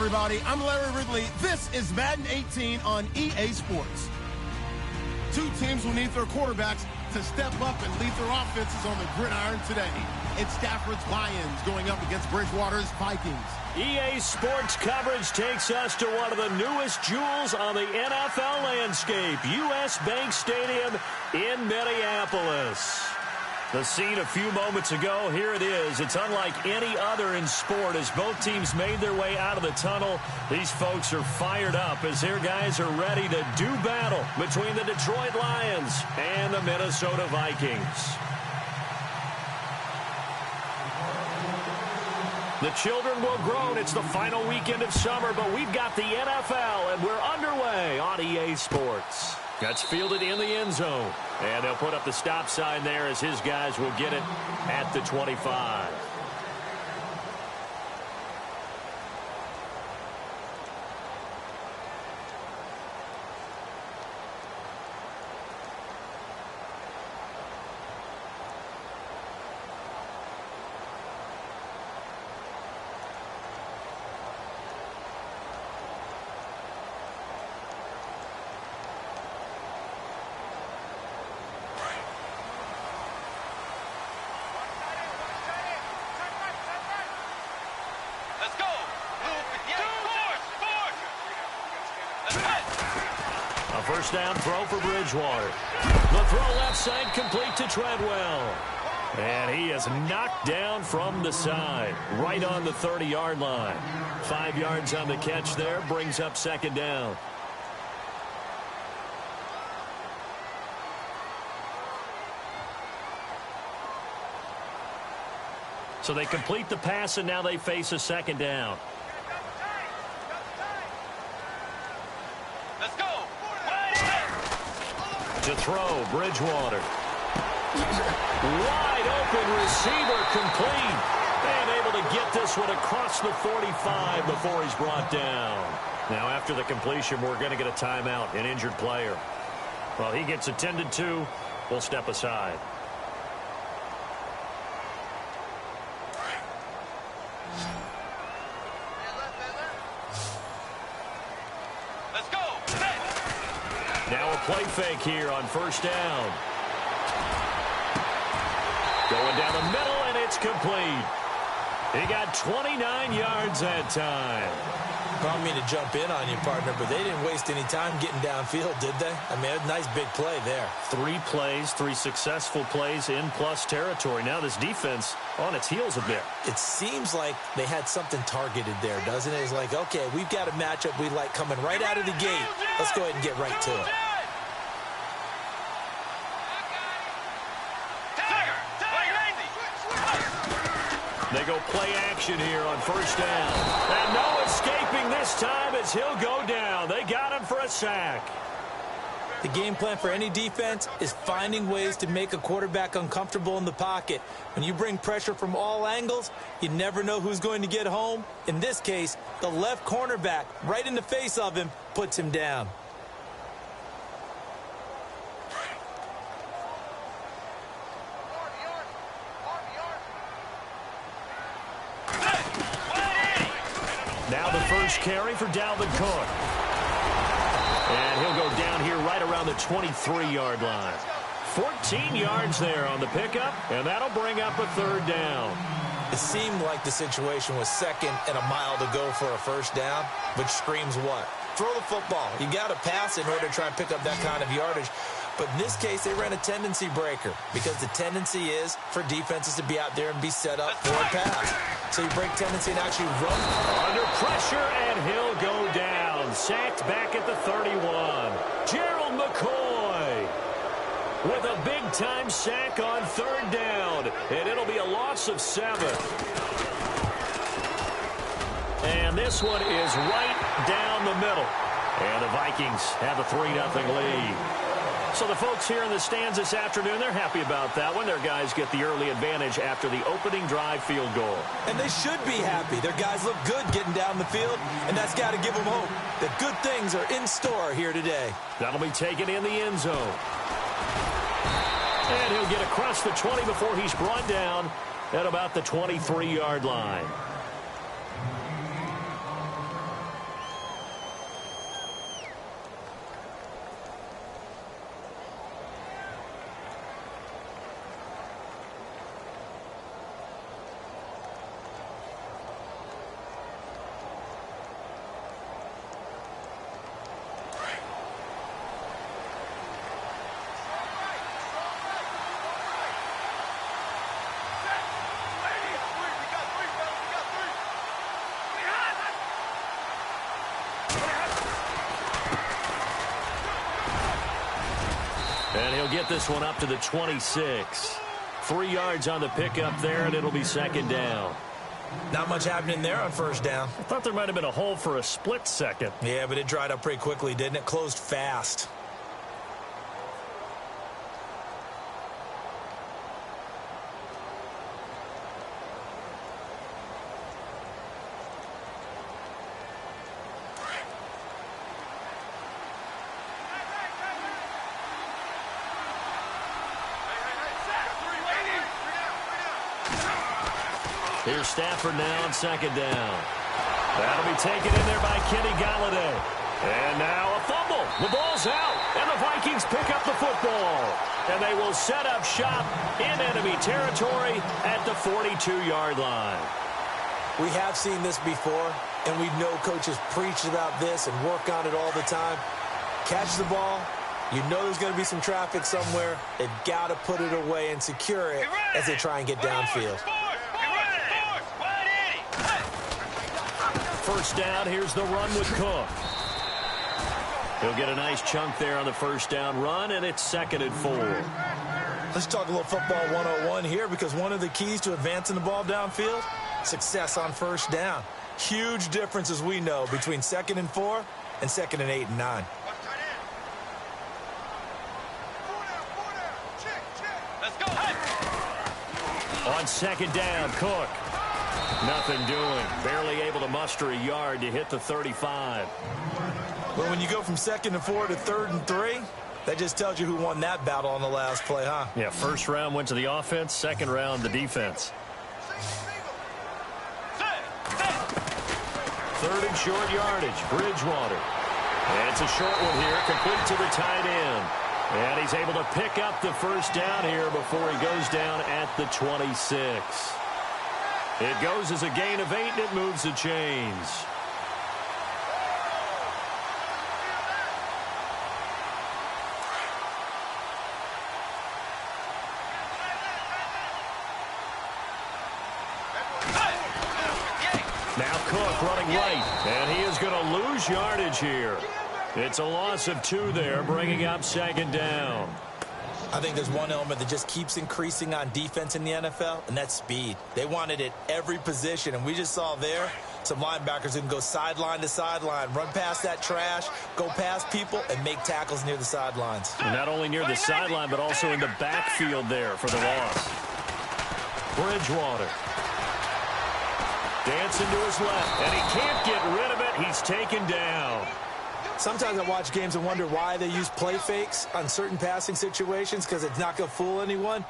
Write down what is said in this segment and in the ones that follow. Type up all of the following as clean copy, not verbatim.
everybody. I'm Larry Ridley. This is Madden 18 on EA Sports. Two teams will need their quarterbacks to step up and lead their offenses on the gridiron today. It's Stafford's Lions going up against Bridgewater's Vikings. EA Sports coverage takes us to one of the newest jewels on the NFL landscape, US Bank Stadium in Minneapolis. The scene a few moments ago, here it is. It's unlike any other in sport as both teams made their way out of the tunnel. These folks are fired up as their guys are ready to do battle between the Detroit Lions and the Minnesota Vikings. The children will groan. It's the final weekend of summer, but we've got the NFL, and we're underway on EA Sports. That's fielded in the end zone. And they'll put up the stop sign there as his guys will get it at the 25. First down throw for Bridgewater. The throw left side complete to Treadwell. And he is knocked down from the side, right on the 30-yard line. 5 yards on the catch there, brings up second down. So they complete the pass, and now they face a second down. To throw, Bridgewater. Wide open receiver complete. And able to get this one across the 45 before he's brought down. Now after the completion, we're going to get a timeout, an injured player. Well, he gets attended to. We'll step aside. Now a play fake here on first down. Going down the middle, and it's complete. He got 29 yards that time. I don't mean to jump in on you, partner, but they didn't waste any time getting downfield, did they? I mean, a nice big play there. 3 plays, 3 successful plays in plus territory. Now this defense on its heels a bit. It seems like they had something targeted there, doesn't it? It's like, okay, we've got a matchup we like coming right out of the gate. Let's go ahead and get right to it. They go play action here on first down. And no escaping this time as he'll go down. They got him for a sack. The game plan for any defense is finding ways to make a quarterback uncomfortable in the pocket. When you bring pressure from all angles, you never know who's going to get home. In this case, the left cornerback, right in the face of him, puts him down. Now the first carry for Dalvin Cook. And he'll go down here right around the 23-yard line. 14 yards there on the pickup, and that'll bring up a third down. It seemed like the situation was second and a mile to go for a first down, which screams what? Throw the football. You got to pass in order to try and pick up that kind of yardage. But in this case, they ran a tendency breaker because the tendency is for defenses to be out there and be set up for a pass. So you break tendency and actually run. Under pressure, and he'll go down. Sacked back at the 31. Gerald McCoy with a big-time sack on third down. And it'll be a loss of 7. And this one is right down the middle. And the Vikings have a 3-0 lead. So the folks here in the stands this afternoon, they're happy about that one. Their guys get the early advantage after the opening drive field goal. And they should be happy. Their guys look good getting down the field, and that's got to give them hope that good things are in store here today. That'll be taken in the end zone. And he'll get across the 20 before he's brought down at about the 23-yard line. And he'll get this one up to the 26. 3 yards on the pickup there, and it'll be second down. Not much happening there on first down. I thought there might have been a hole for a split second. Yeah, but it dried up pretty quickly, didn't it? Closed fast. Here's Stafford now on second down. That'll be taken in there by Kenny Galladay. And now a fumble. The ball's out, and the Vikings pick up the football. And they will set up shop in enemy territory at the 42-yard line. We have seen this before, and we know coaches preach about this and work on it all the time. Catch the ball. You know there's going to be some traffic somewhere. They've got to put it away and secure it as they try and get downfield. First down, here's the run with Cook. He'll get a nice chunk there on the first down run, and it's 2nd and 4. Let's talk a little football 101 here, because one of the keys to advancing the ball downfield, success on first down. Huge difference, as we know, between 2nd and 4 and 2nd and 8 and 9. Let's go. On second down, Cook. Nothing doing. Barely able to muster a yard to hit the 35. But when you go from 2nd and 4 to 3rd and 3, that just tells you who won that battle on the last play, huh? Yeah, first round went to the offense, second round the defense. 3rd and short yardage, Bridgewater. And it's a short one here, complete to the tight end. And he's able to pick up the first down here before he goes down at the 26. It goes as a gain of 8, and it moves the chains. Now Cook running right, and he is going to lose yardage here. It's a loss of 2 there, bringing up 2nd down. I think there's one element that just keeps increasing on defense in the NFL, and that's speed. They want it at every position, and we just saw there some linebackers who can go sideline to sideline, run past that trash, go past people, and make tackles near the sidelines. And not only near the sideline, but also in the backfield there for the loss. Bridgewater. Dancing to his left, and he can't get rid of it. He's taken down. Sometimes I watch games and wonder why they use play fakes on certain passing situations, because it's not going to fool anyone.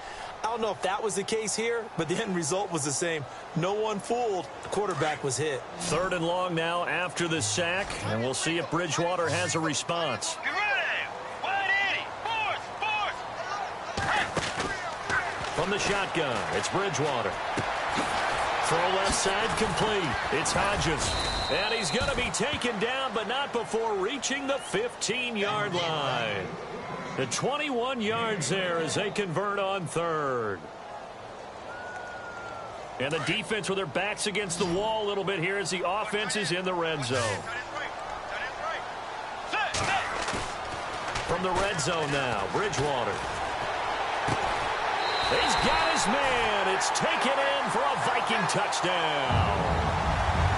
I don't know if that was the case here, but the end result was the same. No one fooled. The quarterback was hit. 3rd and long now after the sack, and we'll see if Bridgewater has a response. Get ready. 180. Force. From the shotgun, it's Bridgewater. Throw left side complete. It's Hodges. And he's going to be taken down, but not before reaching the 15-yard line. The 21 yards there as they convert on 3rd. And the defense with their backs against the wall a little bit here as the offense is in the red zone. From the red zone now, Bridgewater. He's got his man. It's taken in for a Viking touchdown.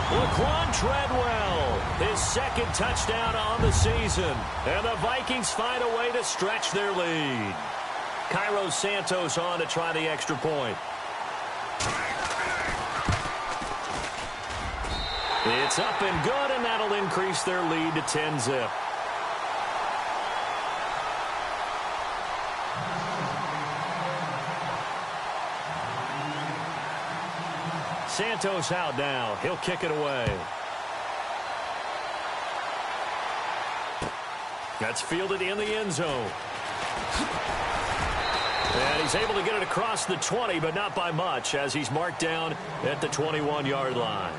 Laquan Treadwell, his 2nd touchdown on the season. And the Vikings find a way to stretch their lead. Cairo Santos on to try the extra point. It's up and good, and that'll increase their lead to 10-zip. Santos out now. He'll kick it away. That's fielded in the end zone. And he's able to get it across the 20, but not by much, as he's marked down at the 21-yard line.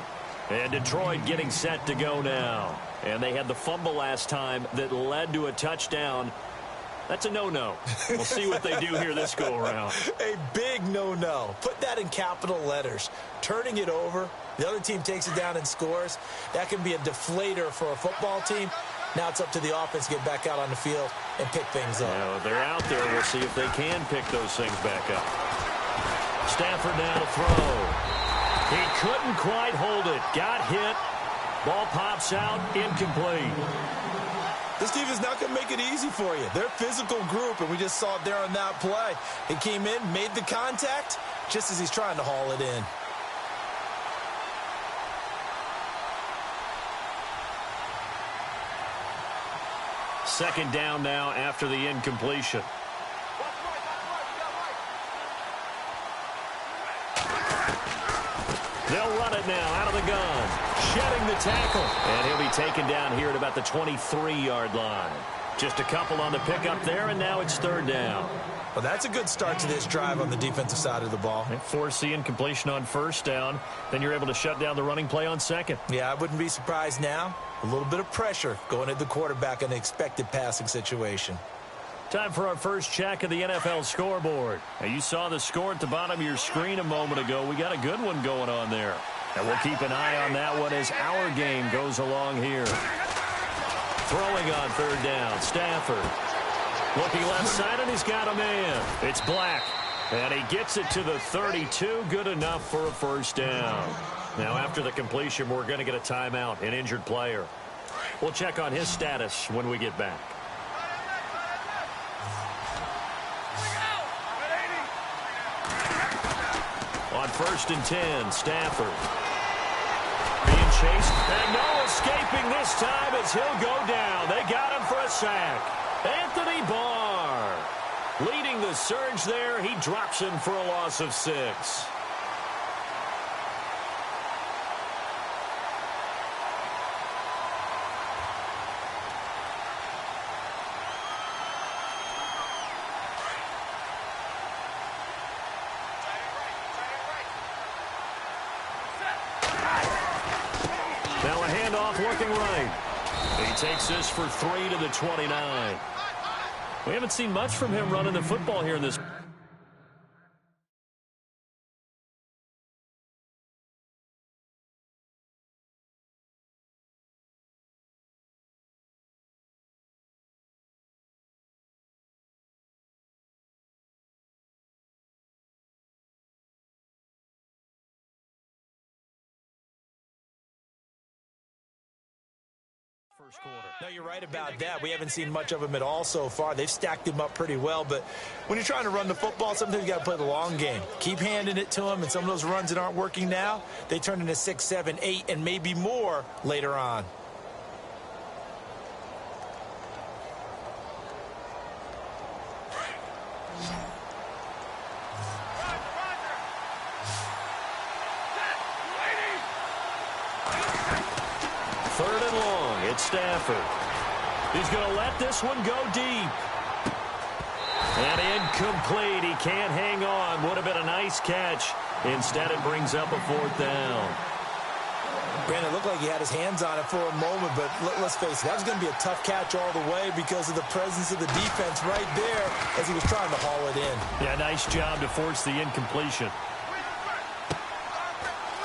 And Detroit getting set to go now. And they had the fumble last time that led to a touchdown. That's a no-no. We'll see what they do here this go-around. A big no-no. Put that in capital letters. Turning it over, the other team takes it down and scores. That can be a deflator for a football team. Now it's up to the offense to get back out on the field and pick things up. Well, they're out there. We'll see if they can pick those things back up. Stafford now to throw. He couldn't quite hold it. Got hit. Ball pops out. Incomplete. This defense not going to make it easy for you. They're a physical group, and we just saw it there on that play. He came in, made the contact, just as he's trying to haul it in. Second down now after the incompletion. They'll run it now out of the gun. Shedding the tackle. And he'll be taken down here at about the 23-yard line. Just a couple on the pickup there, and now it's third down. Well, that's a good start to this drive on the defensive side of the ball. And force the incompletion on first down. Then you're able to shut down the running play on second. Yeah, I wouldn't be surprised now. A little bit of pressure going at the quarterback in the expected passing situation. Time for our first check of the NFL scoreboard. Now, you saw the score at the bottom of your screen a moment ago. We got a good one going on there. And we'll keep an eye on that one as our game goes along here. Throwing on third down, Stafford. Looking left side, and he's got a man. It's Black. And he gets it to the 32. Good enough for a first down. Now, after the completion, we're going to get a timeout, an injured player. We'll check on his status when we get back. On 1st and 10, Stafford. Being chased, and no escaping this time as he'll go down. They got him for a sack. Anthony Barr leading the surge there. He drops him for a loss of 6. Now a handoff looking right. He takes this for 3 to the 29. We haven't seen much from him running the football here in this. First quarter. No, you're right about that. We haven't seen much of him at all so far. They've stacked him up pretty well, but when you're trying to run the football, sometimes you got to play the long game. Keep handing it to him, and some of those runs that aren't working now, they turn into 6, 7, 8, and maybe more later on. Third and long, it's Stafford. He's going to let this one go deep. And incomplete. He can't hang on. Would have been a nice catch. Instead, it brings up a fourth down. Brandon, it looked like he had his hands on it for a moment, but let's face it, that was going to be a tough catch all the way because of the presence of the defense right there as he was trying to haul it in. Yeah, nice job to force the incompletion.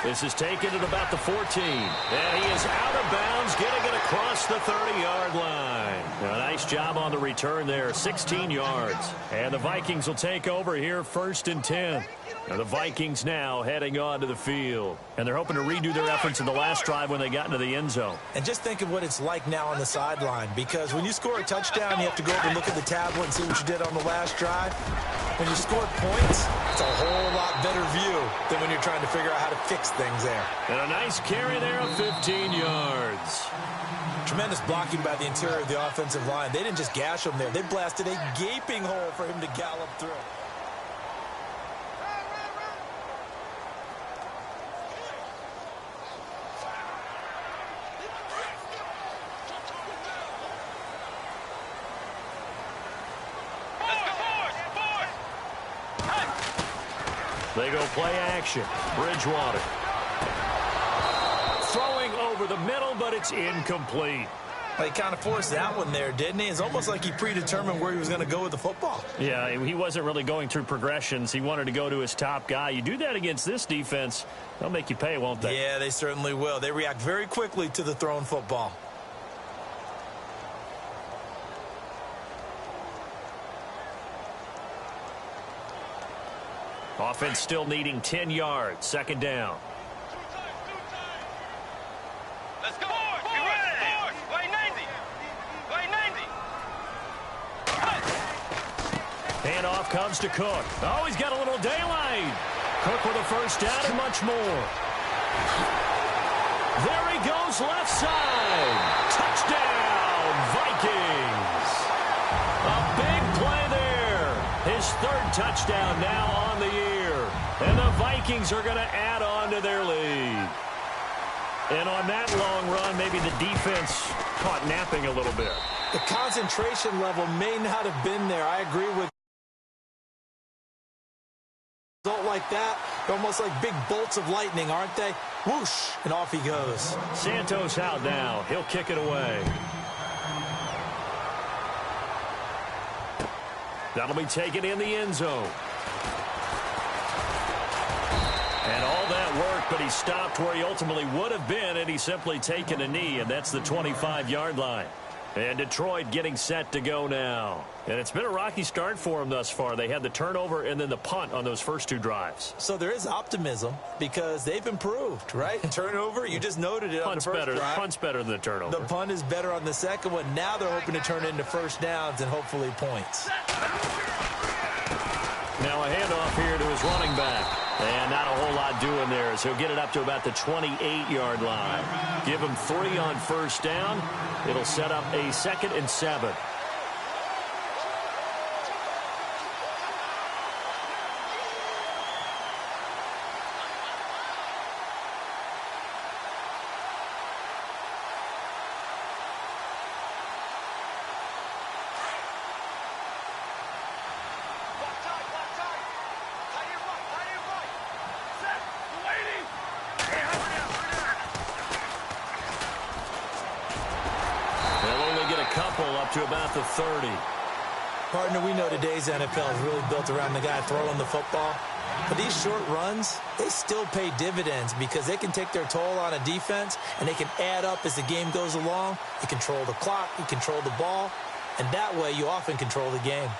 This is taken at about the 14. And he is out of bounds, getting it across the 30-yard line. A nice job on the return there, 16 yards. And the Vikings will take over here, 1st and 10. Now the Vikings now heading onto the field. And they're hoping to redo their efforts in the last drive when they got into the end zone. And just think of what it's like now on the sideline, because when you score a touchdown, you have to go over and look at the tablet and see what you did on the last drive. When you score points, it's a whole lot better view than when you're trying to figure out how to fix things there. And a nice carry there of 15 yards. Tremendous blocking by the interior of the offensive line. They didn't just gash him there. They blasted a gaping hole for him to gallop through. They go play action. Bridgewater. Throwing over the middle, but it's incomplete. Well, he kind of forced that one there, didn't he? It's almost like he predetermined where he was going to go with the football. Yeah, he wasn't really going through progressions. He wanted to go to his top guy. You do that against this defense, they'll make you pay, won't they? Yeah, they certainly will. They react very quickly to the thrown football. Offense still needing 10 yards. Second down. Let's go. Be ready. By 90. By 90. Handoff comes to Cook. Oh, he's got a little daylight. Cook with a first down and much more. There he goes left side. Touchdown, Vikings. A big play there. His third touchdown now on the year. And the Vikings are going to add on to their lead. And on that long run, maybe the defense caught napping a little bit. The concentration level may not have been there. I agree with result like that. They're almost like big bolts of lightning, aren't they? Whoosh, and off he goes. Santos out now. He'll kick it away. That'll be taken in the end zone. And all that work, but he stopped where he ultimately would have been, and he's simply taken a knee, and that's the 25-yard line. And Detroit getting set to go now. And it's been a rocky start for them thus far. They had the turnover and then the punt on those first two drives. So there is optimism because they've improved, right? Turnover, you just noted it on the first drive. Punt's better than the turnover. The punt is better on the second one. Now they're hoping to turn into first downs and hopefully points. Now a handoff here to his running back. And not a whole lot doing there as he'll get it up to about the 28-yard line. Give him 3 on first down. It'll set up a 2nd and 7. To about the 30. Partner, we know today's NFL is really built around the guy throwing the football. But these short runs, they still pay dividends because they can take their toll on a defense and they can add up as the game goes along. You control the clock, you control the ball, and that way you often control the game.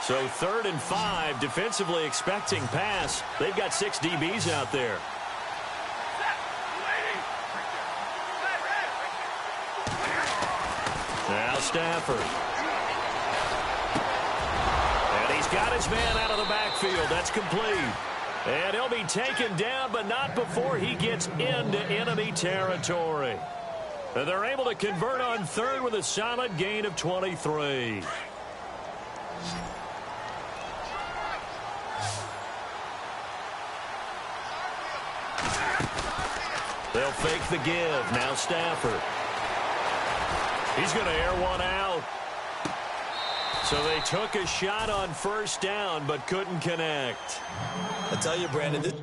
So 3rd and 5, defensively expecting pass. They've got 6 DBs out there. Now Stafford. And he's got his man out of the backfield. That's complete. And he'll be taken down, but not before he gets into enemy territory. And they're able to convert on 3rd with a solid gain of 23. They'll fake the give. Now Stafford. He's going to air one out. So they took a shot on first down, but couldn't connect. I tell you, Brandon, this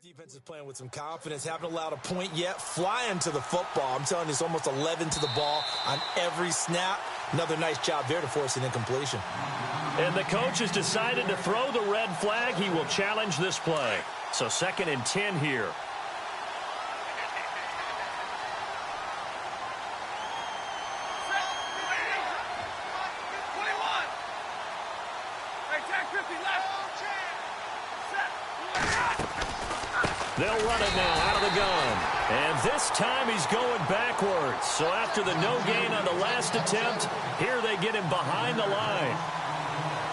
defense is playing with some confidence. Haven't allowed a point yet. Flying to the football. I'm telling you, it's almost 11 to the ball on every snap. Another nice job there to force an incompletion. And the coach has decided to throw the red flag. He will challenge this play. So 2nd and 10 here. They'll run it now out of the gun. And this time he's going backwards. So after the no gain on the last attempt, here they get him behind the line.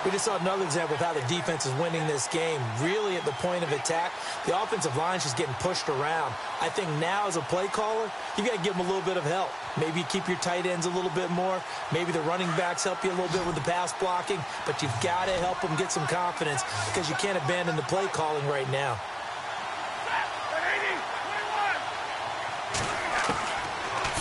We just saw another example of how the defense is winning this game. Really at the point of attack, the offensive line is just getting pushed around. I think now as a play caller, you got to give them a little bit of help. Maybe you keep your tight ends a little bit more. Maybe the running backs help you a little bit with the pass blocking. But you've got to help them get some confidence because you can't abandon the play calling right now.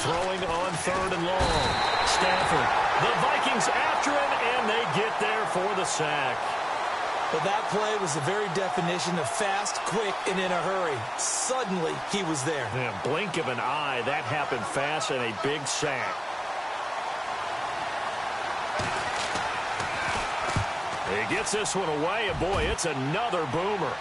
Throwing on 3rd and long. Stafford. The Vikings after him, and they get there for the sack. But that play was the very definition of fast, quick, and in a hurry. Suddenly, he was there. Yeah, blink of an eye, that happened fast, and a big sack. He gets this one away, and boy, it's another boomer.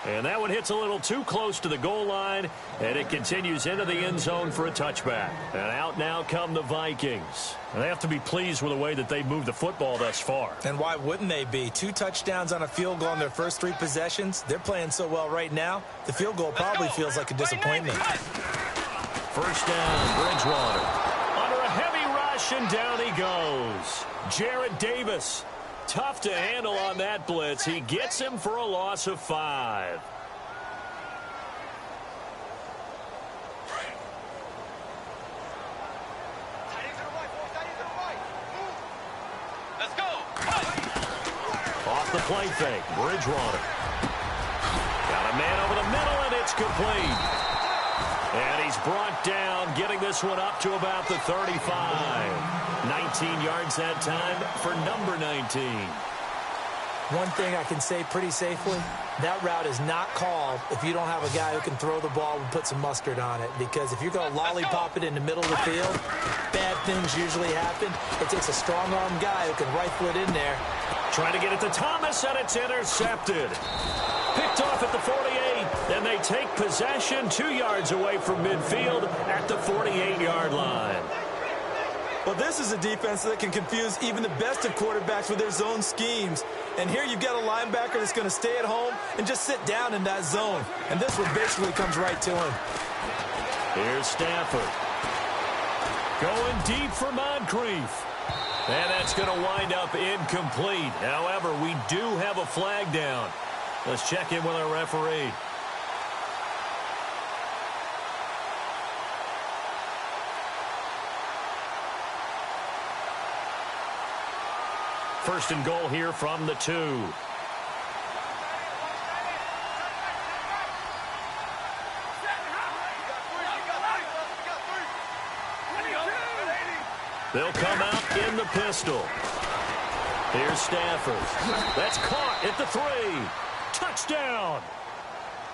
And that one hits a little too close to the goal line, and it continues into the end zone for a touchback. And out now come the Vikings. And they have to be pleased with the way that they moved the football thus far. And why wouldn't they be? 2 touchdowns on a field goal in their first 3 possessions. They're playing so well right now, the field goal probably feels like a disappointment. First down, Bridgewater. Under a heavy rush, and down he goes. Jarrett Davis. Tough to handle on that blitz. He gets him for a loss of 5. Let's go. Off the play fake, Bridgewater. Got a man over the middle, and it's complete. And he's brought down, getting this one up to about the 35. 19 yards that time for number 19. One thing I can say pretty safely, that route is not called if you don't have a guy who can throw the ball and put some mustard on it. Because if you're going to lollipop it in the middle of the field, bad things usually happen. It takes a strong-arm guy who can rifle it in there. Trying to get it to Thomas, and it's intercepted. Picked off at the 48, then they take possession 2 yards away from midfield at the 48-yard line. Well, this is a defense that can confuse even the best of quarterbacks with their zone schemes. And here you've got a linebacker that's going to stay at home and just sit down in that zone. And this one basically comes right to him. Here's Stafford. Going deep for Moncrief. And that's going to wind up incomplete. However, we do have a flag down. Let's check in with our referee. First and goal here from the 2. They'll come out in the pistol. Here's Stafford. That's caught at the 3. Touchdown.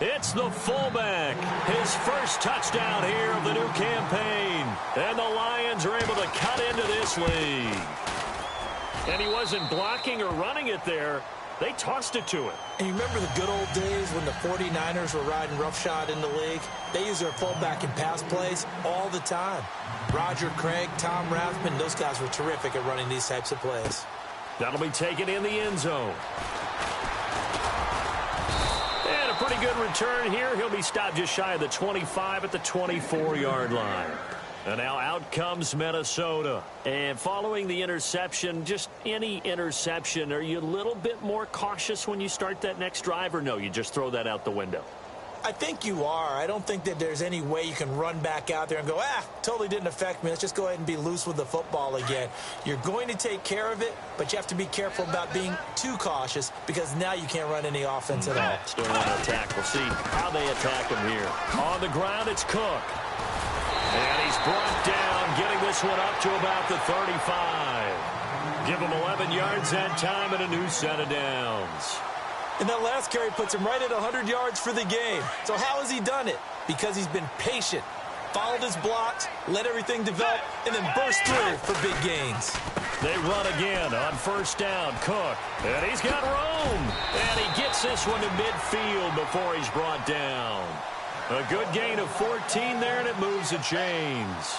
It's the fullback. His first touchdown here of the new campaign. And the Lions are able to cut into this lead. And he wasn't blocking or running it there. They tossed it to him. And you remember the good old days when the 49ers were riding roughshod in the league? They used their fullback in pass plays all the time. Roger Craig, Tom Rathman, those guys were terrific at running these types of plays. That'll be taken in the end zone. And a pretty good return here. He'll be stopped just shy of the 25 at the 24-yard line. And now out comes Minnesota. And following the interception, just any interception, are you a little bit more cautious when you start that next drive, or no, you just throw that out the window? I think you are. I don't think that there's any way you can run back out there and go, totally didn't affect me. Let's just go ahead and be loose with the football again. You're going to take care of it, but you have to be careful about being too cautious because now you can't run any offense at all. Still want to attack. We'll see how they attack him here. On the ground, it's Cook. And he's brought down, getting this one up to about the 35. Give him 11 yards that time and a new set of downs. And that last carry puts him right at 100 yards for the game. So how has he done it? Because he's been patient, followed his blocks, let everything develop, and then burst through for big gains. They run again on first down. Cook. And he's got room. And he gets this one to midfield before he's brought down. A good gain of 14 there, and it moves the chains.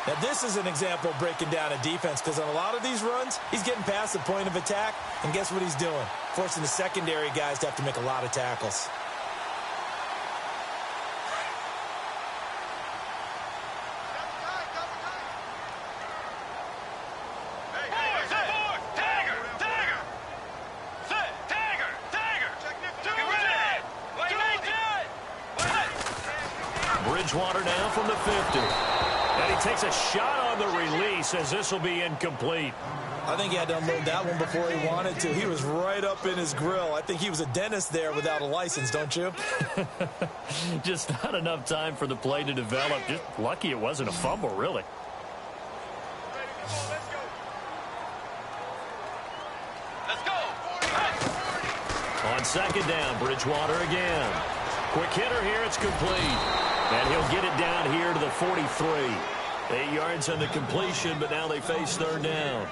Now, this is an example of breaking down a defense because on a lot of these runs, he's getting past the point of attack, and guess what he's doing? Forcing the secondary guys to have to make a lot of tackles. Bridgewater now from the 50. And he takes a shot on the release as this will be incomplete. I think he had to unload that one before he wanted to. He was right up in his grill. I think he was a dentist there without a license, don't you? Just not enough time for the play to develop. Just lucky it wasn't a fumble, really. Let's go. On second down, Bridgewater again. Quick hitter here, it's complete. And he'll get it down here to the 43. 8 yards on the completion, but now they face third down.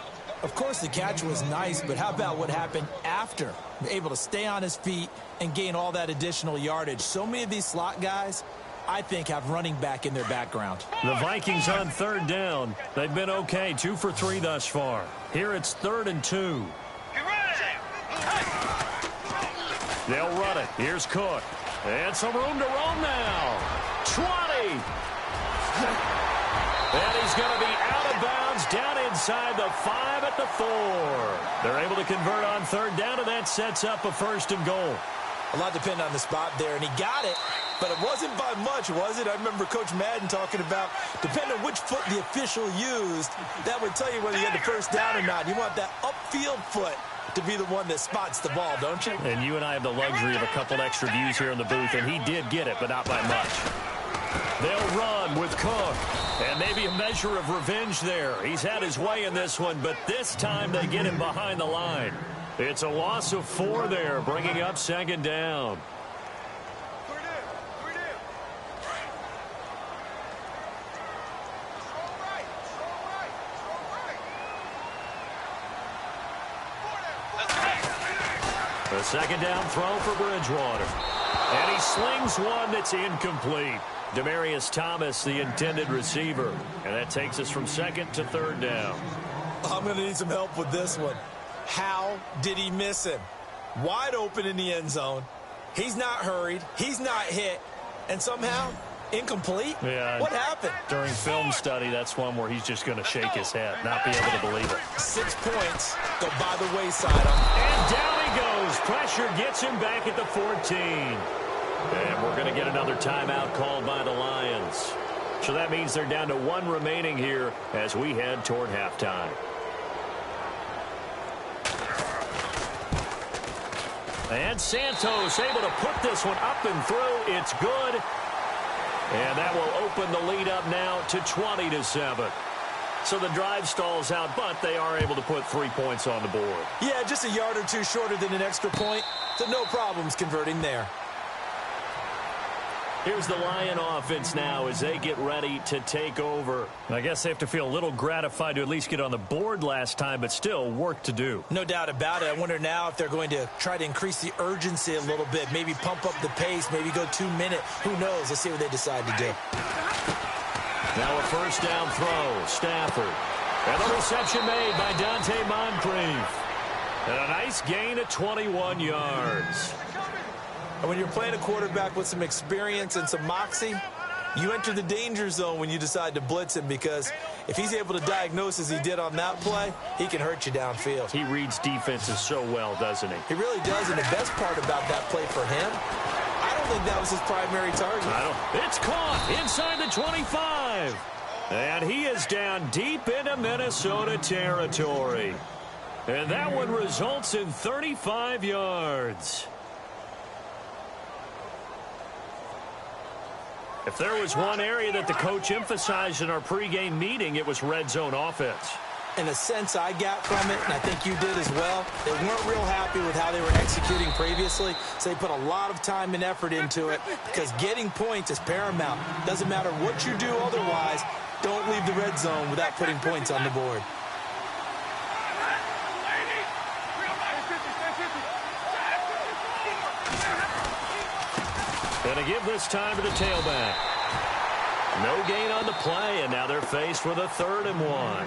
Of course, the catch was nice, but how about what happened after? Able to stay on his feet and gain all that additional yardage. So many of these slot guys, I think, have running back in their background. The Vikings on third down. They've been okay, 2 for 3 thus far. Here it's 3rd and 2. They'll run it. Here's Cook. And some room to roam now. 20. And he's going to be out of bounds down inside the 5 at the 4. They're able to convert on third down, and that sets up a 1st and goal. A lot depended on the spot there, and he got it, but it wasn't by much, was it? I remember Coach Madden talking about, depending on which foot the official used, that would tell you whether you had the first down or not. You want that upfield foot to be the one that spots the ball, don't you? And you and I have the luxury of a couple extra views here in the booth, and he did get it, but not by much. They'll run with Cook, and maybe a measure of revenge there. He's had his way in this one, but this time they get him behind the line. It's a loss of 4 there, bringing up 2nd down. The 2nd down throw for Bridgewater. And he slings one that's incomplete. Demaryius Thomas, the intended receiver. And that takes us from 2nd to 3rd down. I'm going to need some help with this one. How did he miss him? Wide open in the end zone. He's not hurried. He's not hit. And somehow, incomplete? Yeah. What happened? During film study, that's one where he's just going to shake his head, not be able to believe it. 6 points go by the wayside. And down he goes. Pressure gets him back at the 14. And we're going to get another timeout called by the Lions. So that means they're down to 1 remaining here as we head toward halftime. And Santos able to put this one up and through. It's good. And that will open the lead up now to 20-7. So the drive stalls out, but they are able to put 3 points on the board. Yeah, just a yard or two shorter than an extra point. So no problems converting there. Here's the Lion offense now as they get ready to take over. I guess they have to feel a little gratified to at least get on the board last time, but still work to do. No doubt about it. I wonder now if they're going to try to increase the urgency a little bit, maybe pump up the pace, maybe go 2 minute. Who knows? Let's see what they decide to do. Now a 1st down throw. Stafford. And the reception made by Dante Moncrief. And a nice gain of 21 yards. And when you're playing a quarterback with some experience and some moxie, you enter the danger zone when you decide to blitz him, because if he's able to diagnose as he did on that play, he can hurt you downfield. He reads defenses so well, doesn't he? He really does, and the best part about that play for him, I don't think that was his primary target. It's caught inside the 25. And he is down deep into Minnesota territory. And that one results in 35 yards. If there was one area that the coach emphasized in our pregame meeting, it was red zone offense. In a sense I got from it, and I think you did as well, they weren't real happy with how they were executing previously, so they put a lot of time and effort into it, because getting points is paramount. Doesn't matter what you do otherwise, don't leave the red zone without putting points on the board. Going to give this time to the tailback. No gain on the play, and now they're faced with a 3rd and 1.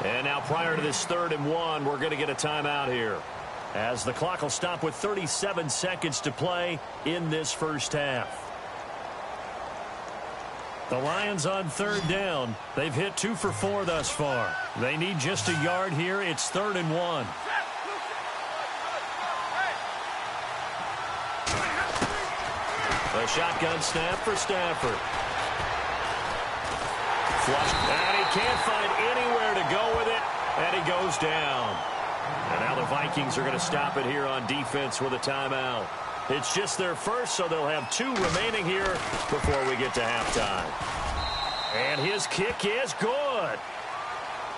And now prior to this 3rd and 1, we're going to get a timeout here, as the clock will stop with 37 seconds to play in this first half. The Lions on 3rd down. They've hit 2 for 4 thus far. They need just a yard here. It's 3rd and 1. A shotgun snap for Stafford. Flush, and he can't find anywhere to go with it, and he goes down. And now the Vikings are going to stop it here on defense with a timeout. It's just their first, so they'll have 2 remaining here before we get to halftime. And his kick is good.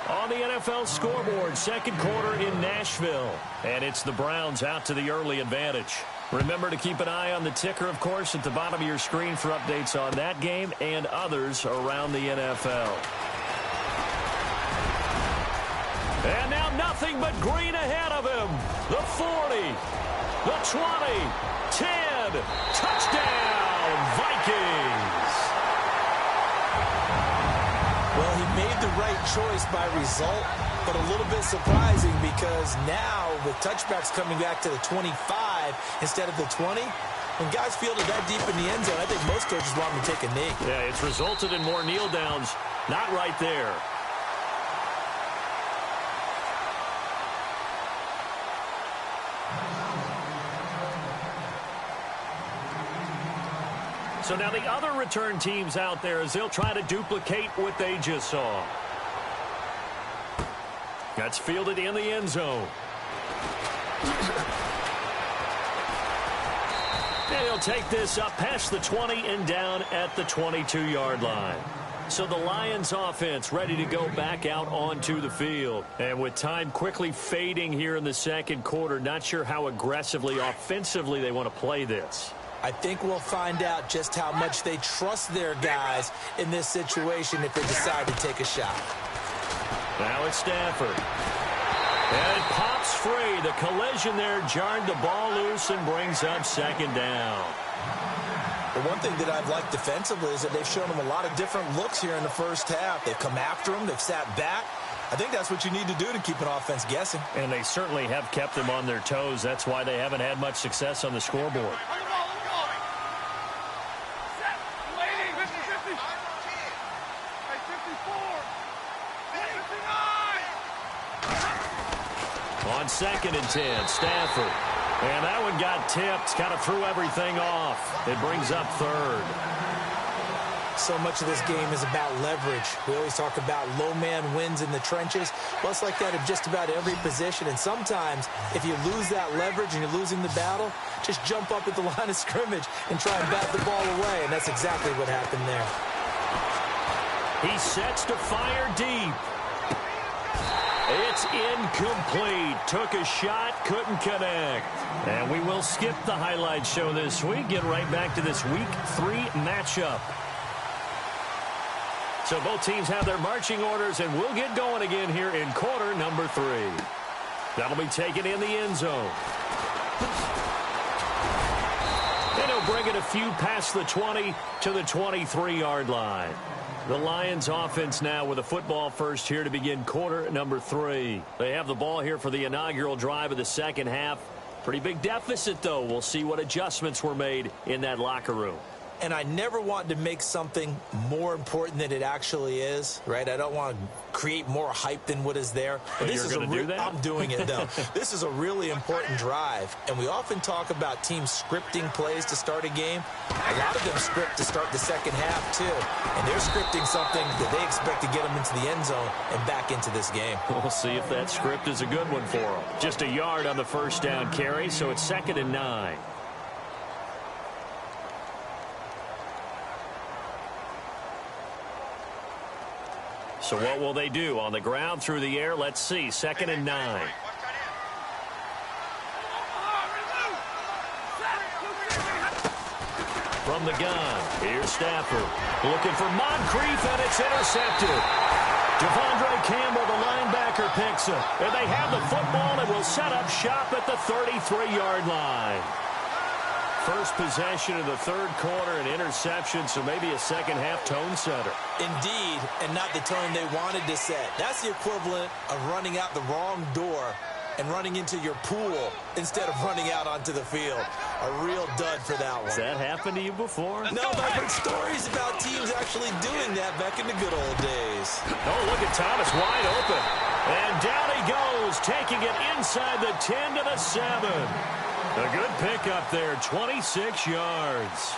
On the NFL scoreboard, 2nd quarter in Nashville. And it's the Browns out to the early advantage. Remember to keep an eye on the ticker, of course, at the bottom of your screen for updates on that game and others around the NFL. And now nothing but green ahead of him. The 40, the 20, 10, touchdown, Vikings. Well, he made the right choice by result, but a little bit surprising because now with touchbacks coming back to the 25 instead of the 20, when guys field it that deep in the end zone, I think most coaches want them to take a knee. Yeah, it's resulted in more kneel downs. Not right there. So now the other return teams out there as they'll try to duplicate what they just saw. That's fielded in the end zone. And he'll take this up past the 20 and down at the 22-yard line. So the Lions offense ready to go back out onto the field. And with time quickly fading here in the second quarter, not sure how aggressively, offensively they want to play this. I think we'll find out just how much they trust their guys in this situation if they decide to take a shot. Now it's Stafford. And it pops free. The collision there jarred the ball loose and brings up second down. The one thing that I've liked defensively is that they've shown them a lot of different looks here in the first half. They've come after them. They've sat back. I think that's what you need to do to keep an offense guessing. And they certainly have kept them on their toes. That's why they haven't had much success on the scoreboard. On 2nd and 10, Stafford. And that one got tipped, kind of threw everything off. It brings up third. So much of this game is about leverage. We always talk about low man wins in the trenches. Well, it's like that in just about every position. And sometimes, if you lose that leverage and you're losing the battle, just jump up at the line of scrimmage and try and bat the ball away. And that's exactly what happened there. He sets to fire deep. It's incomplete. Took a shot, couldn't connect. And we will skip the highlight show this week. Get right back to this Week 3 matchup. So both teams have their marching orders, and we'll get going again here in quarter number 3. That'll be taken in the end zone. And he'll bring it a few past the 20 to the 23-yard line. The Lions offense now with a football first here to begin quarter number 3. They have the ball here for the inaugural drive of the second half. Pretty big deficit, though. We'll see what adjustments were made in that locker room. And I never want to make something more important than it actually is, right? I don't want to create more hype than what is there. But this you're going to do that? I'm doing it, though. This is a really important drive. And we often talk about teams scripting plays to start a game. A lot of them script to start the second half, too. And they're scripting something that they expect to get them into the end zone and back into this game. We'll see if that script is a good one for them. Just a yard on the first down carry, so it's 2nd and 9. So what will they do? On the ground, through the air, let's see. 2nd and 9. From the gun, here's Stafford. Looking for Moncrief, and it's intercepted. Devondre Campbell, the linebacker, picks it. And they have the football and will set up shop at the 33-yard line. First possession of the third quarter, an interception, so maybe a second-half tone setter. Indeed, and not the tone they wanted to set. That's the equivalent of running out the wrong door and running into your pool instead of running out onto the field. A real dud for that one. Has that happened to you before? No, but I've heard stories about teams actually doing that back in the good old days. Oh, look at Thomas wide open. And down he goes, taking it inside the 10 to the 7. A good pickup there, 26 yards.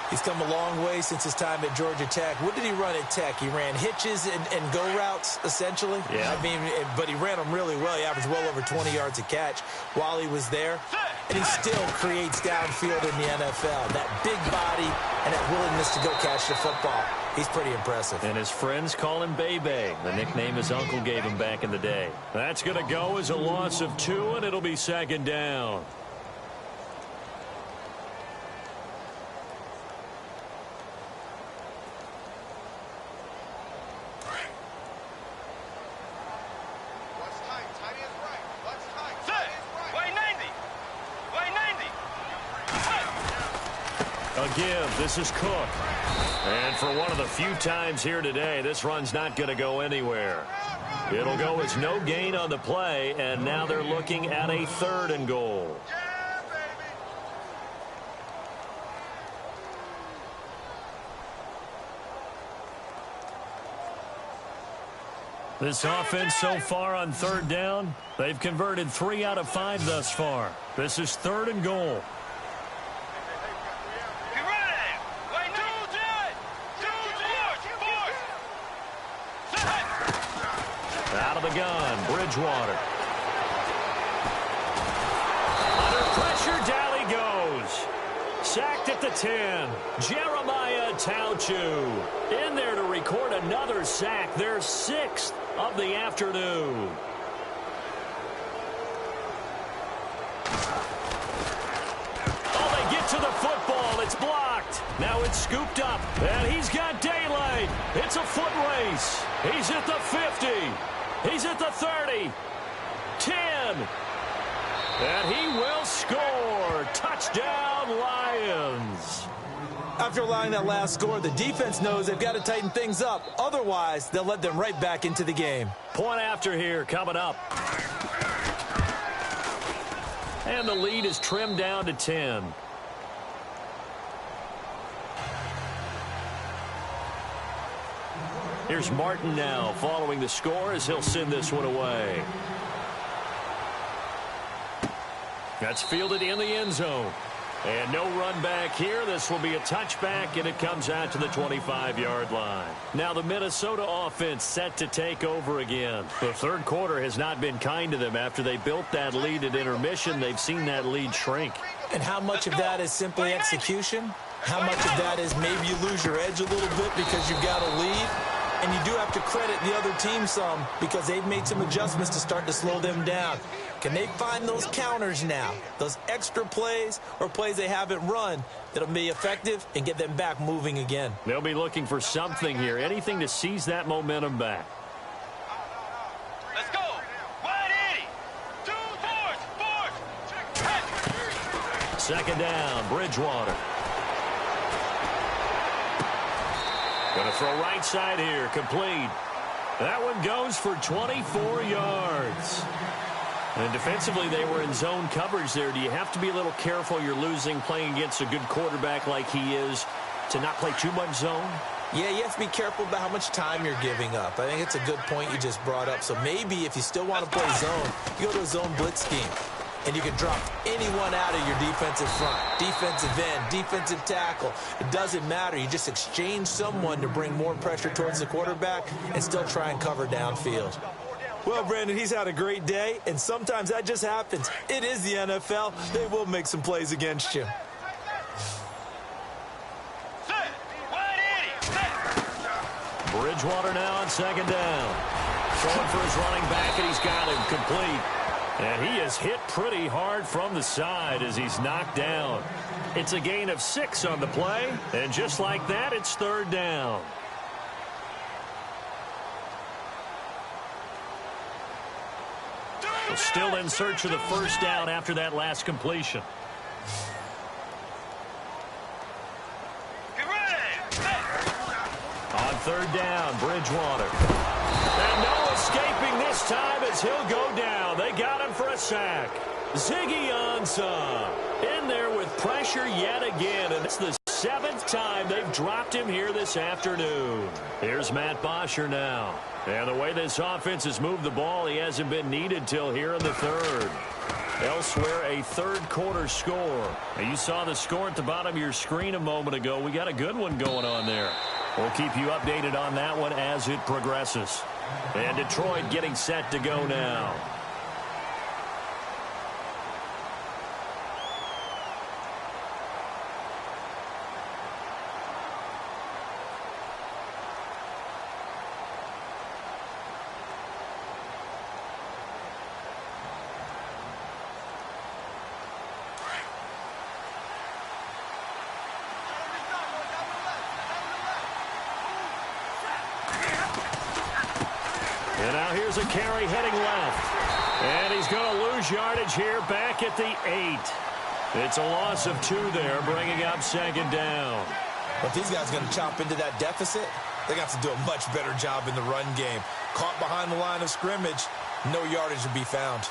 He's come a long way since his time at Georgia Tech. What did he run at Tech? He ran hitches and go routes, essentially. Yeah. I mean, but he ran them really well. He averaged well over 20 yards a catch while he was there. And he still creates downfield in the NFL. That big body and that willingness to go catch the football. He's pretty impressive. And his friends call him Bebe, the nickname his uncle gave him back in the day. That's going to go as a loss of 2, and it'll be 2nd down. A give. This is Cook. And for one of the few times here today, this run's not going to go anywhere. It'll go as no gain on the play, and now they're looking at a 3rd and goal. This offense so far on 3rd down, they've converted 3 out of 5 thus far. This is 3rd and goal. Out of the gun, Bridgewater. Under pressure, down he goes. Sacked at the 10. Jeremiah Tauchu in there to record another sack. Their 6th of the afternoon. Oh, they get to the football. It's blocked. Now it's scooped up, and he's got daylight. It's a foot race. He's at the 50. He's at the 30. 10. And he will score. Touchdown, Lions. After allowing that last score, the defense knows they've got to tighten things up. Otherwise, they'll let them right back into the game. Point after here coming up. And the lead is trimmed down to 10. Here's Martin now following the score as he'll send this one away. That's fielded in the end zone. And no run back here. This will be a touchback, and it comes out to the 25-yard line. Now the Minnesota offense set to take over again. The 3rd quarter has not been kind to them. After they built that lead at intermission, they've seen that lead shrink. And how much of that is simply execution? How much of that is maybe you lose your edge a little bit because you've got a lead? And you do have to credit the other team some because they've made some adjustments to start to slow them down. Can they find those counters now, those extra plays or plays they haven't run that'll be effective and get them back moving again? They'll be looking for something here, anything to seize that momentum back. Let's go. 180. 2 force. 2nd down, Bridgewater. Going to throw right side here, complete. That one goes for 24 yards. And defensively, they were in zone coverage there. Do you have to be a little careful you're losing playing against a good quarterback like he is to not play too much zone? Yeah, you have to be careful about how much time you're giving up. I think it's a good point you just brought up. So maybe if you still want to play zone, you go to a zone blitz scheme. And you can drop anyone out of your defensive front, defensive end, defensive tackle. It doesn't matter. You just exchange someone to bring more pressure towards the quarterback and still try and cover downfield. Well, Brandon, he's had a great day, and sometimes that just happens. It is the NFL. They will make some plays against you. Bridgewater now on 2nd down. Throwing for his running back, and he's got him complete. And he is hit pretty hard from the side as he's knocked down. It's a gain of 6 on the play, and just like that, it's 3rd down. Still in search of the 1st down after that last completion. On 3rd down, Bridgewater. And no escaping this time as he'll go down. They got him for a sack. Ziggy Ansah in there with pressure yet again, and it's the 7th time they've dropped him here this afternoon. Here's Matt Bosher now. And the way this offense has moved the ball, he hasn't been needed till here in the 3rd. Elsewhere, a 3rd quarter score. Now, you saw the score at the bottom of your screen a moment ago. We got a good one going on there. We'll keep you updated on that one as it progresses. And Detroit getting set to go now. And now here's a carry heading left. And he's going to lose yardage here back at the 8. It's a loss of 2 there, bringing up second down. But if these guys are going to chop into that deficit, they got to do a much better job in the run game. Caught behind the line of scrimmage, no yardage to be found.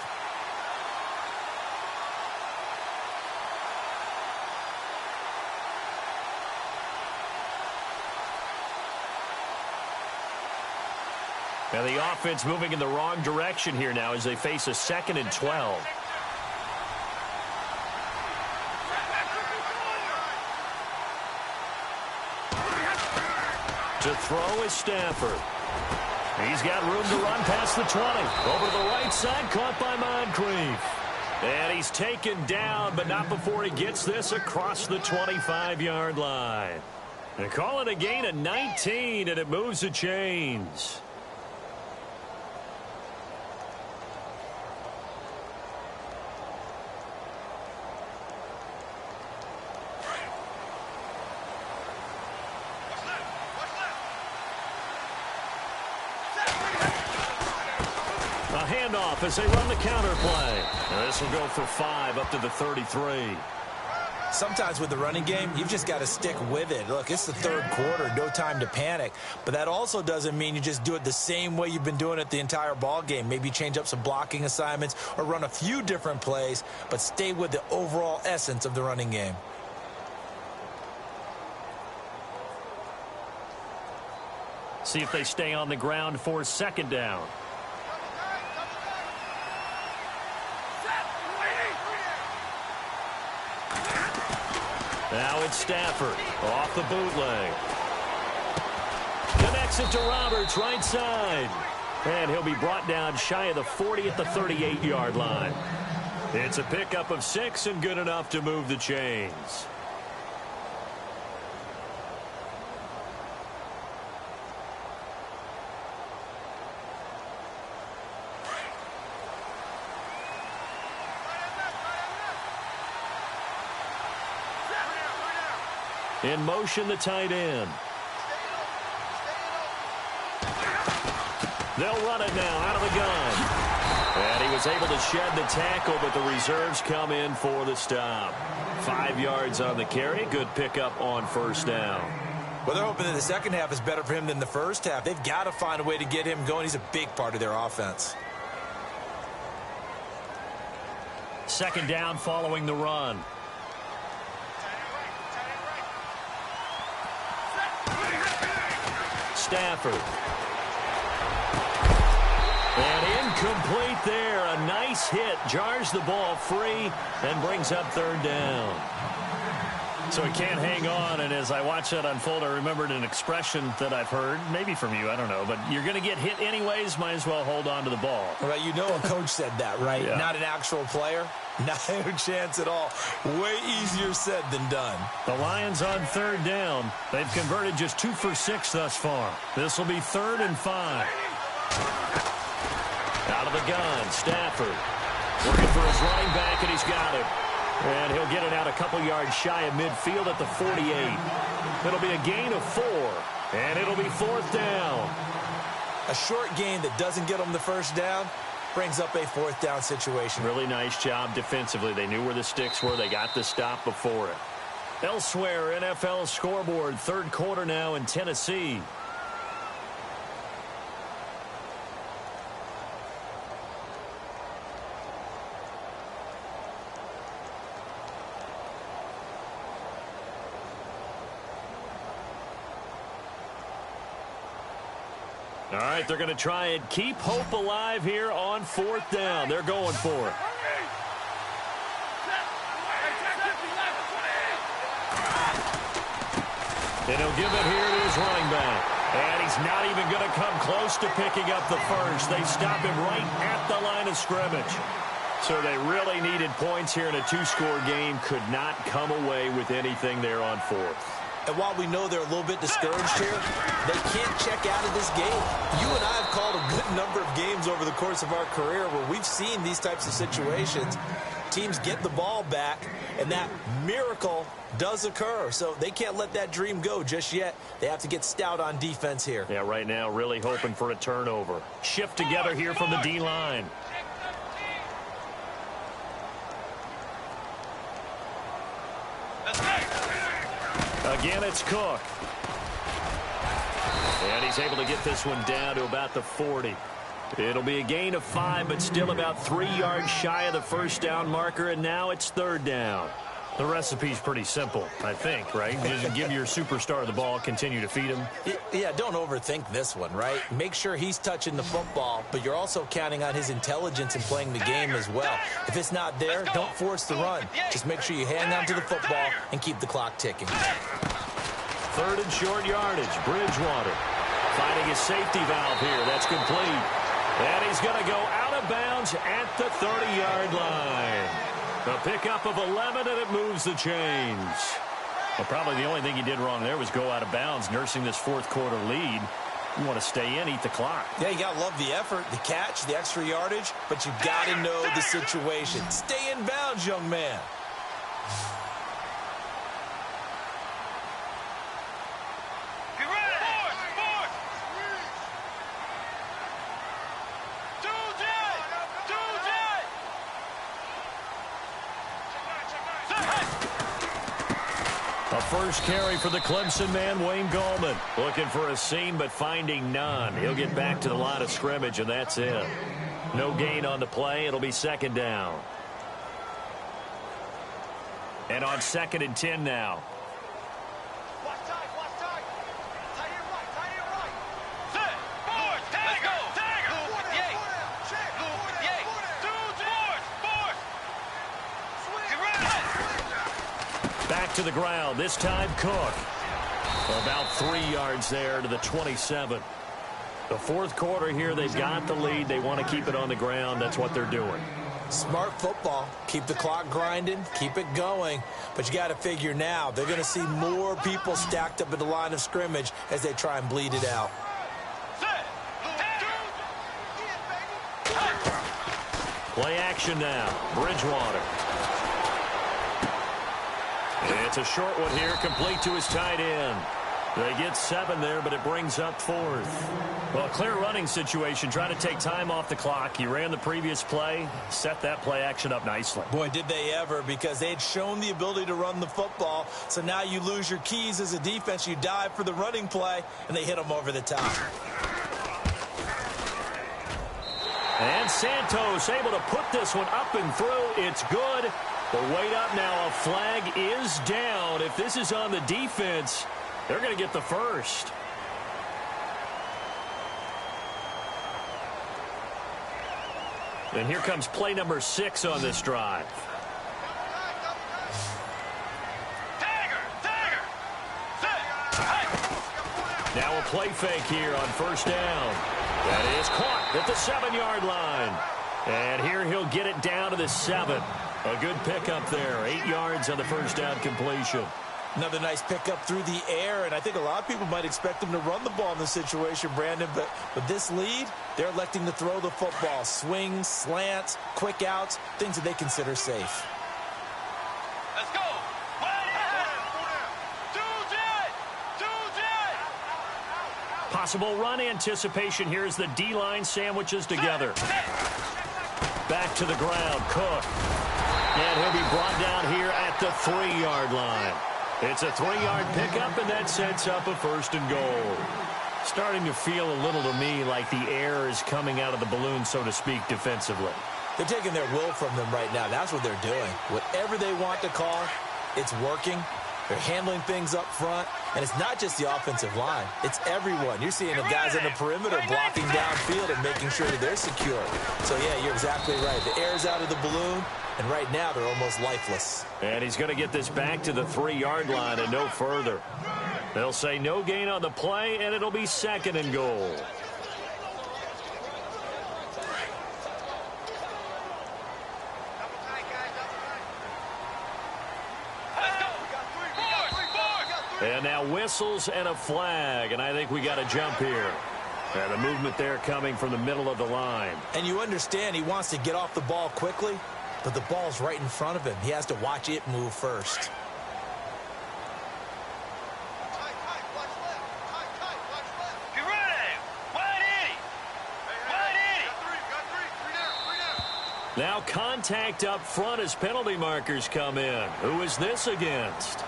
Now the offense moving in the wrong direction here now as they face a 2nd and 12. To throw is Stafford. He's got room to run past the 20. Over to the right side, caught by Moncrief. And he's taken down, but not before he gets this across the 25-yard line. They call it a gain of 19, and it moves the chains. Handoff as they run the counter play. Now this will go for 5 up to the 33. Sometimes with the running game, you've just got to stick with it. Look, it's the 3rd quarter, no time to panic. But that also doesn't mean you just do it the same way you've been doing it the entire ball game. Maybe change up some blocking assignments or run a few different plays, but stay with the overall essence of the running game. See if they stay on the ground for 2nd down. Now it's Stafford off the bootleg. Connects it to Roberts, right side. And he'll be brought down shy of the 40 at the 38-yard line. It's a pickup of 6 and good enough to move the chains. In motion, the tight end. They'll run it now out of the gun. And he was able to shed the tackle, but the reserves come in for the stop. 5 yards on the carry. Good pickup on 1st down. Well, they're hoping that the second half is better for him than the first half. They've got to find a way to get him going. He's a big part of their offense. 2nd down following the run. Stafford. And incomplete there. A nice hit. Jars the ball free and brings up 3rd down. So he can't hang on, and as I watch that unfold, I remembered an expression that I've heard, maybe from you, I don't know, but you're going to get hit anyways, might as well hold on to the ball. Well, you know a coach said that, right? Yeah. Not an actual player. Not a chance at all. Way easier said than done. The Lions on 3rd down. They've converted just 2 for 6 thus far. This will be 3rd and 5. Out of the gun, Stafford. Working for his running back, and he's got it. And he'll get it out a couple yards shy of midfield at the 48. It'll be a gain of 4, and it'll be 4th down. A short gain that doesn't get them the 1st down brings up a 4th down situation. Really nice job defensively. They knew where the sticks were. They got the stop before it. Elsewhere, NFL scoreboard, 3rd quarter now in Tennessee. All right, they're going to try and keep hope alive here on 4th down. They're going for it. And he'll give it here to his running back. And he's not even going to come close to picking up the first. They stop him right at the line of scrimmage. So they really needed points here in a 2-score game. Could not come away with anything there on 4th. And while we know they're a little bit discouraged here, they can't check out of this game. You and I have called a good number of games over the course of our career where we've seen these types of situations. Teams get the ball back, and that miracle does occur. So they can't let that dream go just yet. They have to get stout on defense here. Yeah, right now really hoping for a turnover. Shift together here from the D-line. Again, it's Cook. And he's able to get this one down to about the 40. It'll be a gain of 5, but still about 3 yards shy of the first down marker, and now it's third down. The recipe's pretty simple, I think, right? Just give your superstar the ball, continue to feed him. Yeah, don't overthink this one, right? Make sure he's touching the football, but you're also counting on his intelligence in playing the game as well. If it's not there, don't force the run. Just make sure you hang on to the football and keep the clock ticking. Third and short yardage. Bridgewater finding his safety valve here. That's complete. And he's going to go out of bounds at the 30-yard line. A pickup of 11, and it moves the chains. Well, probably the only thing he did wrong there was go out of bounds, nursing this fourth-quarter lead. You want to stay in, eat the clock. Yeah, you got to love the effort, the catch, the extra yardage, but you got to know the situation. Stay in bounds, young man. First carry for the Clemson man, Wayne Gallman. Looking for a seam, but finding none. He'll get back to the line of scrimmage, and that's it. No gain on the play. It'll be second down. And on 2nd and 10 now. To the ground, this time Cook. About 3 yards there to the 27. The fourth quarter here, they've got the lead. They want to keep it on the ground. That's what they're doing. Smart football. Keep the clock grinding. Keep it going. But you got to figure now, they're going to see more people stacked up at the line of scrimmage as they try and bleed it out. Play action now. Bridgewater. It's a short one here, complete to his tight end. They get 7 there, but it brings up 4th. Well, a clear running situation, trying to take time off the clock. He ran the previous play, set that play action up nicely. Boy, did they ever, because they had shown the ability to run the football. So now you lose your keys as a defense. You dive for the running play, and they hit them over the top. And Santos able to put this one up and through. It's good. The wait up now, a flag is down. If this is on the defense, they're going to get the first. And here comes play number 6 on this drive. Now a play fake here on first down. That is caught at the 7-yard line. And here he'll get it down to the 7. A good pickup there. 8 yards on the first down completion. Another nice pickup through the air, and I think a lot of people might expect them to run the ball in this situation, Brandon, but with this lead, they're electing to throw the football. Swings, slants, quick outs, things that they consider safe. Let's go. Possible run anticipation here as the D-line sandwiches together. Back to the ground, Cook. And he'll be brought down here at the 3-yard line. It's a 3-yard pickup, and that sets up a 1st and goal. Starting to feel a little to me like the air is coming out of the balloon, so to speak, defensively. They're taking their will from them right now. That's what they're doing. Whatever they want to call, it's working. They're handling things up front, and it's not just the offensive line. It's everyone. You're seeing the guys on the perimeter blocking downfield and making sure that they're secure. So, yeah, you're exactly right. The air's out of the balloon, and right now they're almost lifeless. And he's going to get this back to the 3-yard line and no further. They'll say no gain on the play, and it'll be 2nd and goal. And now whistles and a flag, and I think we got a jump here. And the movement there coming from the middle of the line. And you understand he wants to get off the ball quickly, but the ball's right in front of him. He has to watch it move first. Now contact up front as penalty markers come in. Who is this against?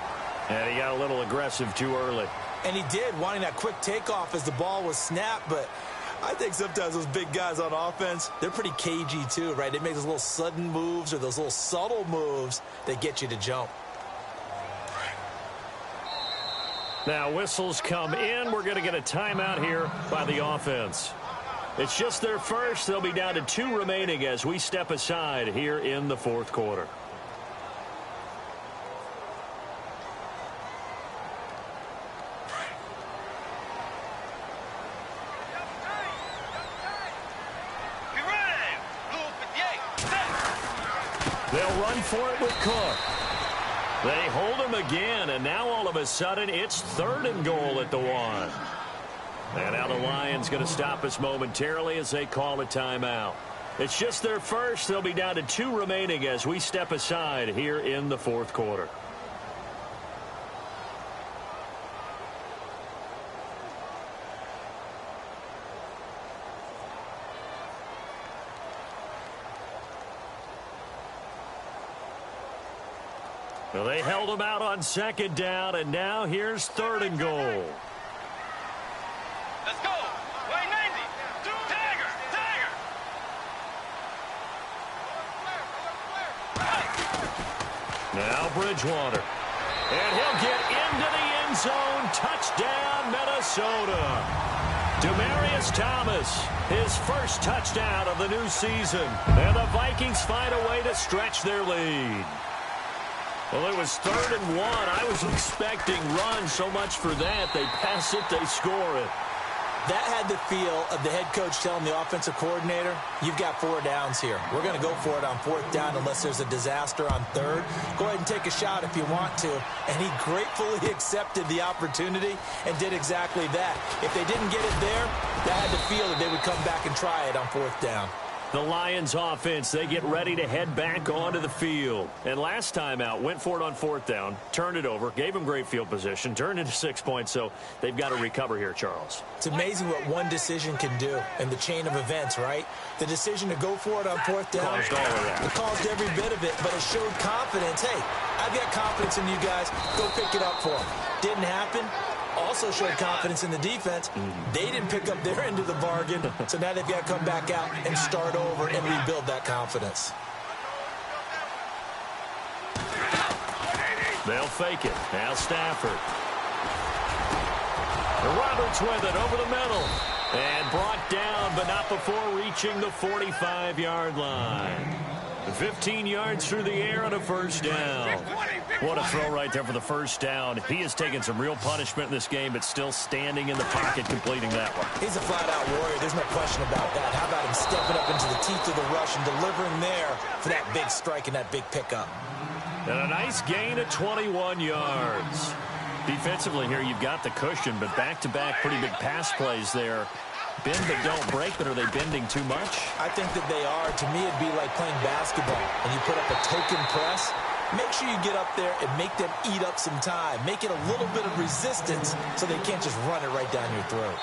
And he got a little aggressive too early. And he did, wanting that quick takeoff as the ball was snapped. But I think sometimes those big guys on offense, they're pretty cagey too, right? They make those little sudden moves or those little subtle moves that get you to jump. Now whistles come in. We're going to get a timeout here by the offense. It's just their first. They'll be down to 2 remaining as we step aside here in the fourth quarter. They'll run for it with Cook. They hold him again, and now all of a sudden it's 3rd and goal at the 1. And now the Lions going to stop us momentarily as they call a timeout. It's just their first. They'll be down to 2 remaining as we step aside here in the fourth quarter. Well, they held him out on 2nd down, and now here's 3rd and goal. Let's go. Way 90. Tiger. Now Bridgewater. And he'll get into the end zone. Touchdown, Minnesota. Demaryius Thomas, his first touchdown of the new season. And the Vikings find a way to stretch their lead. Well, it was 3rd and 1. I was expecting run so much for that. They pass it, they score it. That had the feel of the head coach telling the offensive coordinator, you've got 4 downs here. We're going to go for it on 4th down unless there's a disaster on 3rd. Go ahead and take a shot if you want to. And he gratefully accepted the opportunity and did exactly that. If they didn't get it there, that had the feel that they would come back and try it on 4th down. The Lions offense, they get ready to head back onto the field. And last time out, went for it on 4th down, turned it over, gave them great field position, turned into 6 points, so they've got to recover here, Charles. It's amazing what one decision can do in the chain of events, right? The decision to go for it on 4th down, Caused all of that. It caused every bit of it, but it showed confidence. Hey, I've got confidence in you guys. Go pick it up for them. Didn't happen. Also showed confidence in the defense. They didn't pick up their end of the bargain, so now they've got to come back out and start over and rebuild that confidence. They'll fake it. Now Stafford. Roberts with it over the middle. And brought down, but not before reaching the 45-yard line. 15 yards through the air on a 1st down. What a throw right there for the 1st down. He has taken some real punishment in this game, but still standing in the pocket, completing that one. He's a flat-out warrior. There's no question about that. How about him stepping up into the teeth of the rush and delivering there for that big strike and that big pickup? And a nice gain of 21 yards. Defensively here, you've got the cushion, but back-to-back pretty big pass plays there. Bend but don't break, but are they bending too much? I think that they are. To me, it'd be like playing basketball. When you put up a token press, make sure you get up there and make them eat up some time. Make it a little bit of resistance so they can't just run it right down your throat.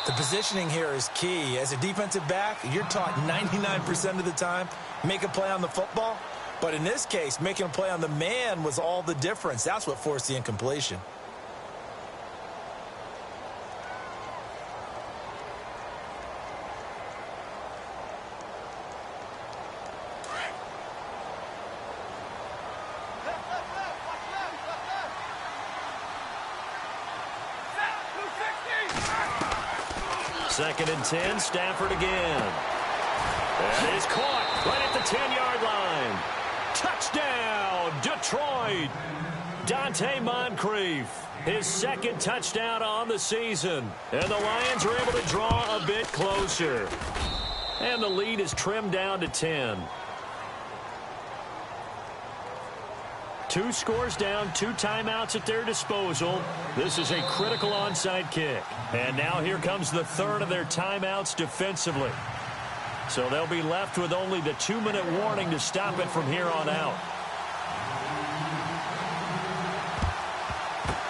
The positioning here is key. As a defensive back, you're taught 99% of the time, make a play on the football. But in this case, making a play on the man was all the difference. That's what forced the incompletion. Second and 10, Stafford again. That is caught right at the 10-yard line. Touchdown, Detroit. Dante Moncrief, his 2nd touchdown on the season. And the Lions are able to draw a bit closer. And the lead is trimmed down to 10. 2 scores down, 2 timeouts at their disposal. This is a critical onside kick. And now here comes the 3rd of their timeouts defensively. So they'll be left with only the 2-minute warning to stop it from here on out.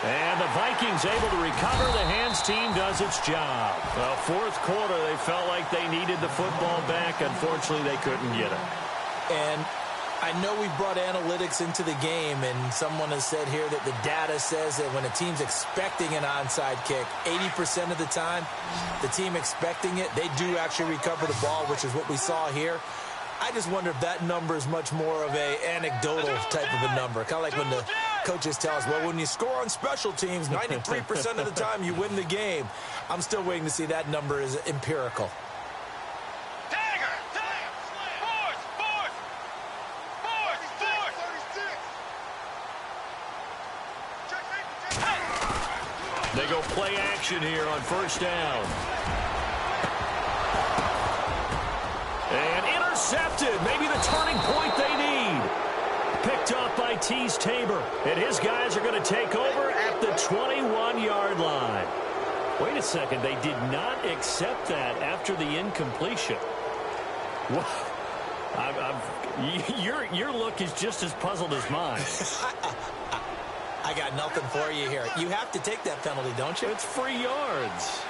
And the Vikings able to recover. The hands team does its job. Well, 4th quarter, they felt like they needed the football back. Unfortunately, they couldn't get it. And I know we've brought analytics into the game, and someone has said here that the data says that when a team's expecting an onside kick, 80% of the time, the team expecting it, they do actually recover the ball, which is what we saw here. I just wonder if that number is much more of a anecdotal type of a number. Kind of like when the coaches tell us, well, when you score on special teams, 93% of the time you win the game. I'm still waiting to see that number is empirical. They go play action here on first down. And intercepted. Maybe the turning point they need. Picked up by Tease Tabor. And his guys are going to take over at the 21-yard line. Wait a second. They did not accept that after the incompletion. Your look is just as puzzled as mine. I got nothing for you here. You have to take that penalty, don't you? It's free yards.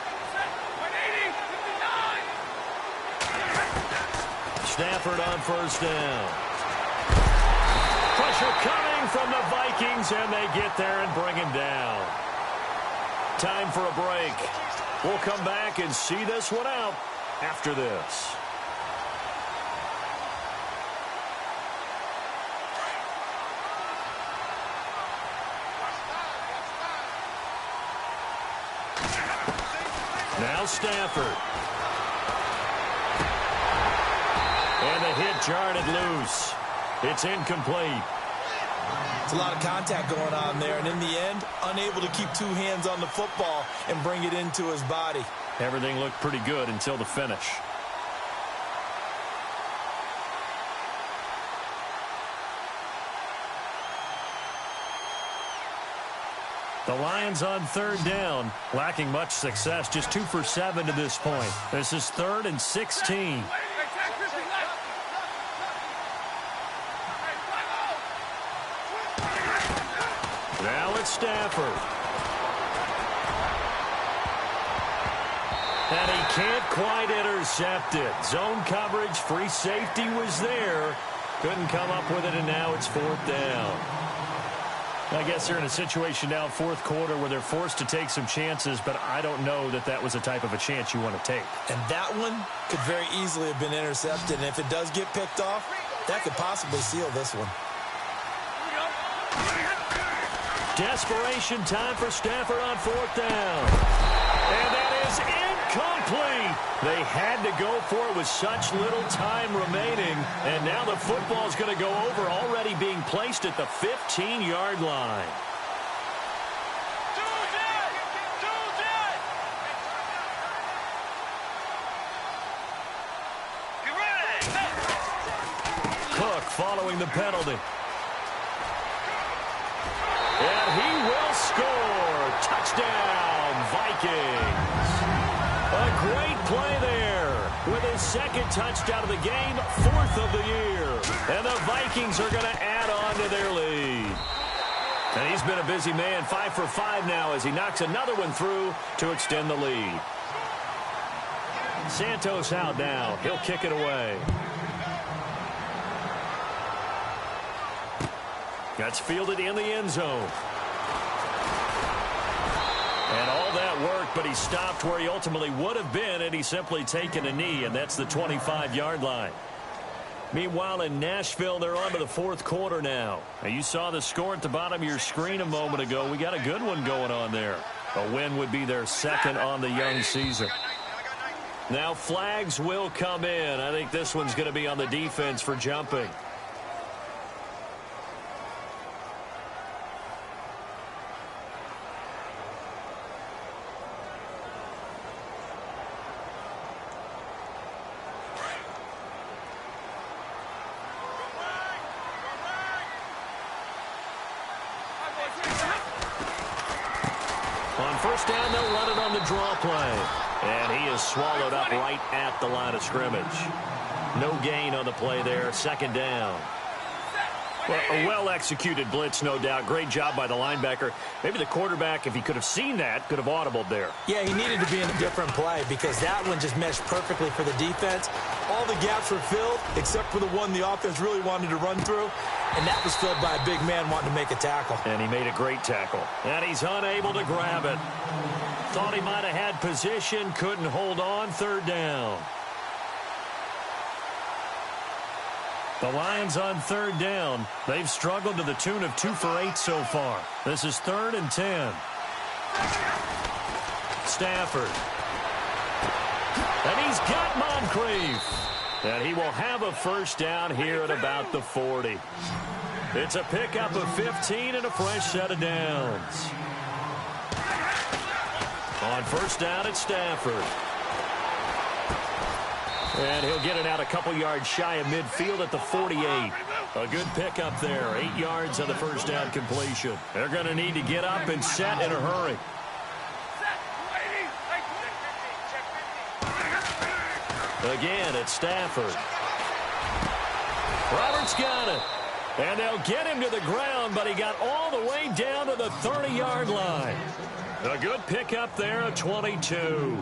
Stafford on first down. Pressure coming from the Vikings, and they get there and bring him down. Time for a break. We'll come back and see this one out after this. Now Stafford. And the hit jarred loose. It's incomplete. It's a lot of contact going on there, and in the end, unable to keep two hands on the football and bring it into his body. Everything looked pretty good until the finish. The Lions on third down, lacking much success, just 2 for 7 to this point. This is 3rd and 16. Now it's Stafford. And he can't quite intercept it. Zone coverage, free safety was there. Couldn't come up with it, and now it's 4th down. I guess they're in a situation now, 4th quarter, where they're forced to take some chances, but I don't know that that was the type of a chance you want to take. And that one could very easily have been intercepted, and if it does get picked off, that could possibly seal this one. Desperation time for Stafford on 4th down. And that is incomplete. They had to go for it with such little time remaining. And now the football is going to go over, already being placed at the 15-yard line. Cook following the penalty. And he will score. Touchdown, Vikings. A great play there with his 2nd touchdown of the game, 4th of the year. And the Vikings are going to add on to their lead. And he's been a busy man, 5 for 5 now as he knocks another one through to extend the lead. Santos out now. He'll kick it away. That's fielded in the end zone. And all that worked, but he stopped where he ultimately would have been had he simply taken a knee, and that's the 25-yard line. Meanwhile, in Nashville, they're on to the 4th quarter now. You saw the score at the bottom of your screen a moment ago. We got a good one going on there. A win would be their 2nd on the young season. Now flags will come in. I think this one's going to be on the defense for jumping. On first down, they'll run it on the draw play. And he is swallowed up right at the line of scrimmage. No gain on the play there. 2nd down. Well, a well-executed blitz, no doubt. Great job by the linebacker. Maybe the quarterback, if he could have seen that, could have audibled there. Yeah, he needed to be in a different play because that one just meshed perfectly for the defense. All the gaps were filled except for the one the offense really wanted to run through, and that was filled by a big man wanting to make a tackle. And he made a great tackle. And he's unable to grab it. Thought he might have had position, couldn't hold on, third down. The Lions on third down. They've struggled to the tune of 2 for 8 so far. This is 3rd and 10. Stafford. And he's got Moncrief. And he will have a first down here at about the 40. It's a pickup of 15 and a fresh set of downs. On first down, it's Stafford. And he'll get it out a couple yards shy of midfield at the 48. A good pickup there. 8 yards on the first down completion. They're going to need to get up and set in a hurry. Again, it's Stafford. Roberts got it. And they'll get him to the ground, but he got all the way down to the 30-yard line. A good pickup there at 22.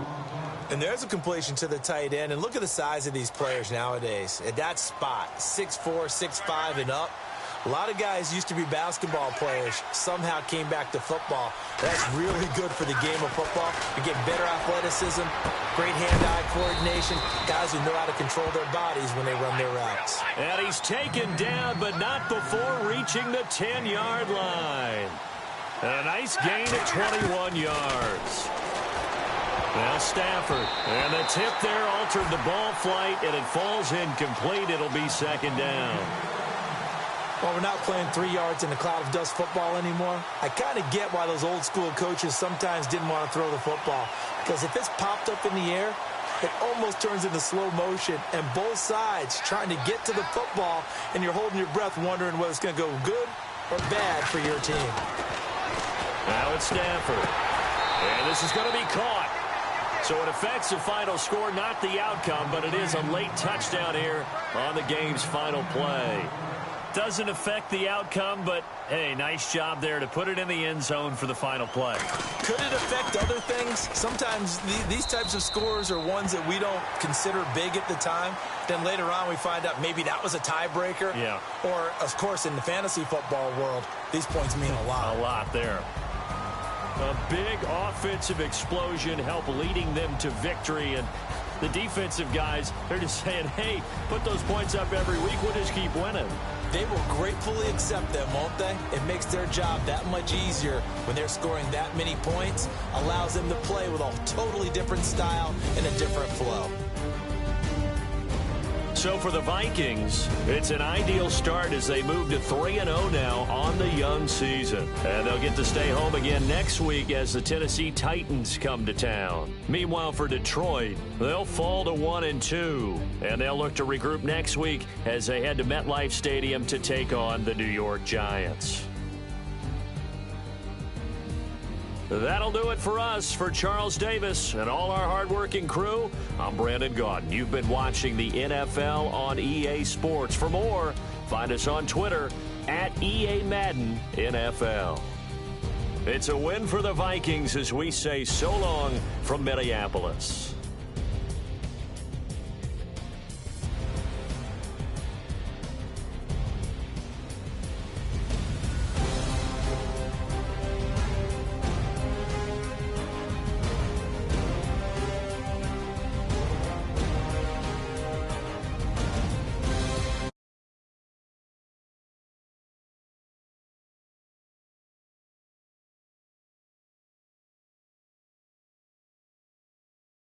And there's a completion to the tight end. And look at the size of these players nowadays. At that spot, 6'4", 6'5", and up. A lot of guys used to be basketball players, somehow came back to football. That's really good for the game of football. You get better athleticism, great hand-eye coordination, guys who know how to control their bodies when they run their routes. And he's taken down, but not before reaching the 10-yard line. A nice gain at 21 yards. Now Stafford, and the tip there altered the ball flight, and it falls incomplete. It'll be second down. Well, we're not playing 3 yards in a cloud of dust football anymore. I kind of get why those old school coaches sometimes didn't want to throw the football, because if it's popped up in the air, it almost turns into slow motion, and both sides trying to get to the football, and you're holding your breath wondering whether it's going to go good or bad for your team. Now it's Stafford, and this is going to be caught. So it affects the final score, not the outcome, but it is a late touchdown here on the game's final play. Doesn't affect the outcome, but, hey, nice job there to put it in the end zone for the final play. Could it affect other things? Sometimes these types of scores are ones that we don't consider big at the time. Then later on we find out maybe that was a tiebreaker. Yeah. Or, of course, in the fantasy football world, these points mean a lot. A lot there. A big offensive explosion helped leading them to victory, and the defensive guys, they're just saying, hey, put those points up every week, we'll just keep winning. They will gratefully accept them, won't they? It makes their job that much easier when they're scoring that many points, allows them to play with a totally different style and a different flow. So for the Vikings, it's an ideal start as they move to 3-0 now on the young season. And they'll get to stay home again next week as the Tennessee Titans come to town. Meanwhile, for Detroit, they'll fall to 1-2. And they'll look to regroup next week as they head to MetLife Stadium to take on the New York Giants. That'll do it for us. For Charles Davis and all our hardworking crew, I'm Brandon Gaudin. You've been watching the NFL on EA Sports. For more, find us on Twitter at EA Madden NFL. It's a win for the Vikings as we say so long from Minneapolis.